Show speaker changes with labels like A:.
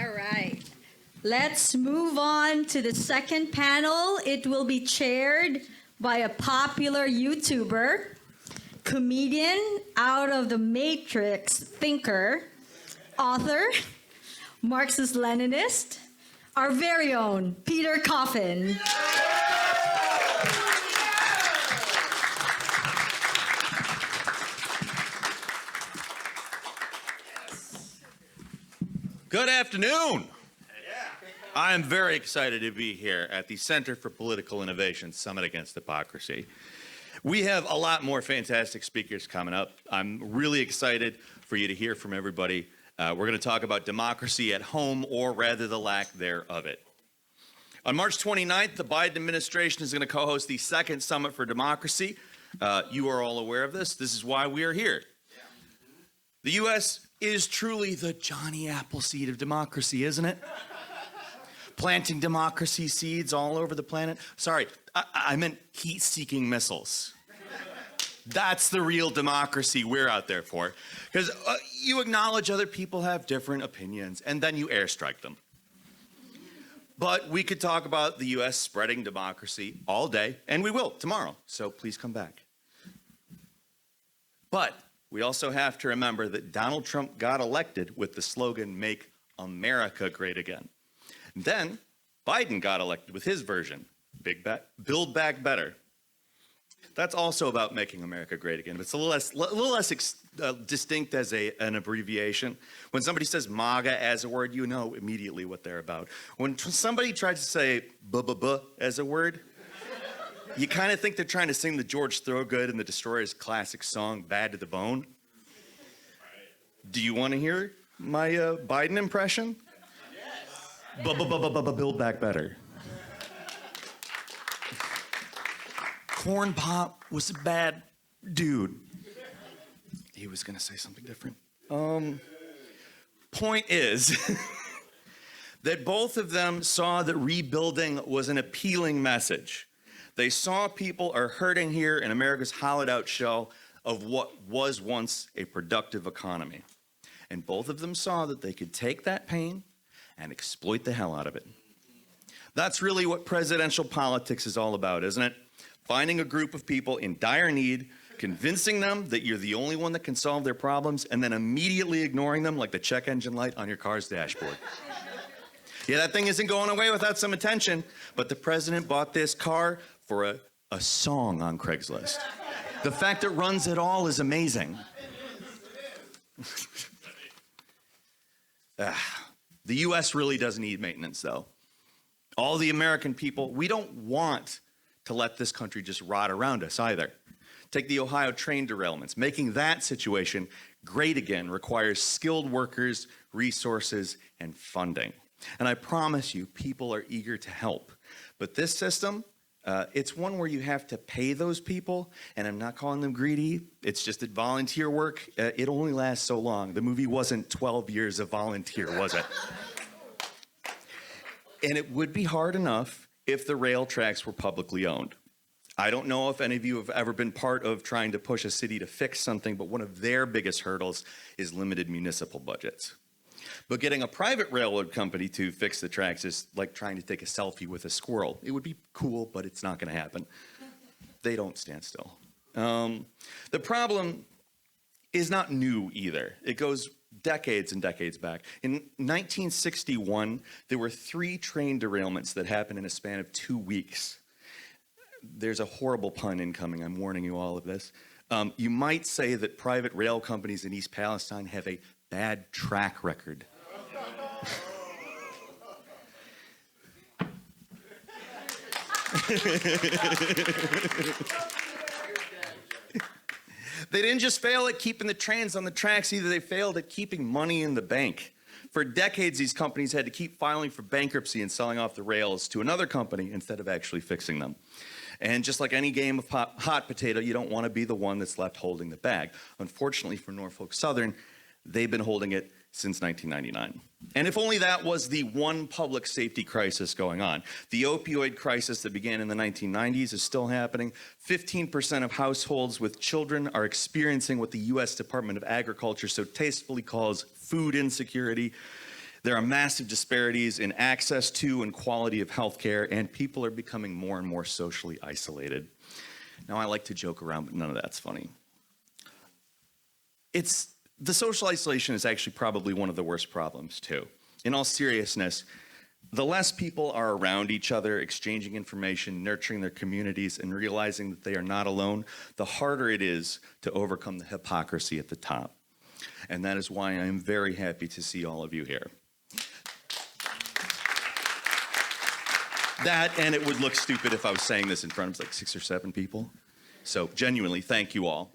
A: All right. Let's move on to the second panel. It will be chaired by a popular YouTuber, comedian, out of the Matrix thinker, author, Marxist-Leninist, our very own Peter Coffin.
B: Good afternoon. I am very excited to be here at the Center for Political Innovation Summit Against Hypocrisy. We have a lot more fantastic speakers coming up. I'm really excited for you to hear from everybody. We're going to talk about democracy at home, or rather the lack thereof it. On March 29th, the Biden administration is going to co-host the second Summit for Democracy. You are all aware of this. This is why we are here. The U.S. is truly the Johnny Appleseed of democracy, isn't it? Planting democracy seeds all over the planet. Sorry, I meant heat-seeking missiles. That's the real democracy we're out there for. Because you acknowledge other people have different opinions, and then you airstrike them. But we could talk about the U.S. spreading democracy all day, and we will tomorrow, so please come back. But we also have to remember that Donald Trump got elected with the slogan, "Make America Great Again." Then Biden got elected with his version, Build Back Better. That's also about making America great again, but it's a little less distinct as an abbreviation. When somebody says MAGA as a word, you know immediately what they're about. When somebody tries to say "buh-buh-buh" as a word, you kind of think they're trying to sing the George Thorogood and the Destroyers' classic song, "Bad to the Bone." Do you want to hear my Biden impression? Build back better. Corn Pop was a bad dude. He was going to say something different. Point is that both of them saw that rebuilding was an appealing message. They saw people are hurting here in America's hollowed out shell of what was once a productive economy. And both of them saw that they could take that pain and exploit the hell out of it. That's really what presidential politics is all about, isn't it? Finding a group of people in dire need, convincing them that you're the only one that can solve their problems, and then immediately ignoring them like the check engine light on your car's dashboard. Yeah, that thing isn't going away without some attention, but the president bought this car for a song on Craigslist. The fact it runs at all is amazing. The U.S. really does need maintenance, though. All the American people, we don't want to let this country just rot around us either. Take the Ohio train derailments. Making that situation great again requires skilled workers, resources, and funding. And I promise you, people are eager to help. But this system, it's one where you have to pay those people, and I'm not calling them greedy. It's just that volunteer work, it only lasts so long. The movie wasn't 12 years of volunteer, was it? And it would be hard enough if the rail tracks were publicly owned. I don't know if any of you have ever been part of trying to push a city to fix something, but one of their biggest hurdles is limited municipal budgets. But getting a private railroad company to fix the tracks is like trying to take a selfie with a squirrel. It would be cool, but it's not going to happen. They don't stand still. The problem is not new either. It goes decades and decades back. In 1961, there were 3 train derailments that happened in a span of 2 weeks. There's a horrible pun incoming. I'm warning you all of this. You might say that private rail companies in East Palestine have a bad track record. They didn't just fail at keeping the trains on the tracks, either they failed at keeping money in the bank. For decades, these companies had to keep filing for bankruptcy and selling off the rails to another company instead of actually fixing them. And just like any game of hot potato, you don't want to be the one that's left holding the bag. Unfortunately for Norfolk Southern, they've been holding it since 1999. And if only that was the one public safety crisis going on. The opioid crisis that began in the 1990s is still happening. 15% of households with children are experiencing what the U.S. Department of Agriculture so tastefully calls food insecurity. There are massive disparities in access to and quality of healthcare, and people are becoming more and more socially isolated. Now, I like to joke around, but none of that's funny. The social isolation is actually probably one of the worst problems, too. In all seriousness, the less people are around each other, exchanging information, nurturing their communities, and realizing that they are not alone, the harder it is to overcome the hypocrisy at the top. And that is why I am very happy to see all of you here. That, and it would look stupid if I was saying this in front of like 6 or 7 people. So genuinely, thank you all.